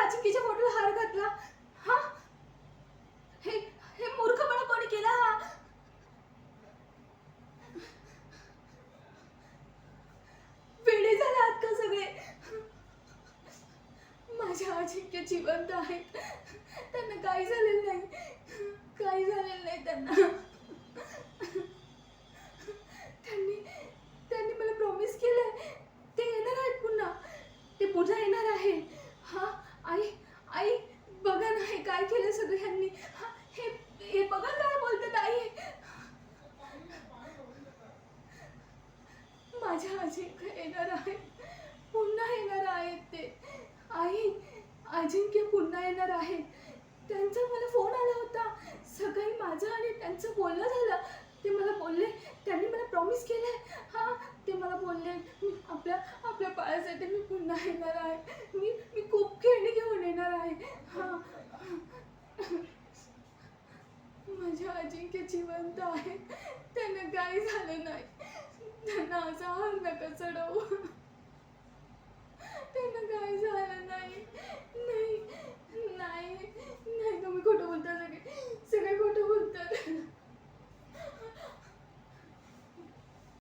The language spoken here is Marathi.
अजिंक्यच्या फोटोला हार घातला? हा, हे हे मूर्खपणा कोणी केला हा? वेडे झाले आहात का सगळे? माझ्या अजिंक्य जिवंत आहेत, त्यांना काही झालेलं नाही, काही झालेलं नाही त्यांना. त्यांनी त्यांनी मला प्रॉमिस केलंय, ते येणार आहेत पुन्हा, ते पुन्हा येणार आहे. हा, आई, आई, बघा ना हे काय केलं सगळं ह्यांनी. हा, हे हे बघा काय बोलतात आई. माझ्या अजिंक्य येणार आहेत, पुन्हा येणार आहेत ते. आई, अजिंक्य पुन्हा येणार आहेत. त्यांचा मला फोन आला होता सकाळी, माझं आणि त्यांचं बोलणं झालं. ते मला बोलले, त्यांनी मला प्रॉमिस केलंय. हां, ते मला बोलले, आपल्या आपल्या बाळासाठी मी पुन्हा येणार आहे. मी खूप खेळणी घेऊन येणार आहे. हां, माझ्या अजिंक्य जिवंत आहे, त्यांना काही झालं नाही. त्यांना असा हार नका चढवू. त्यांना काय झालं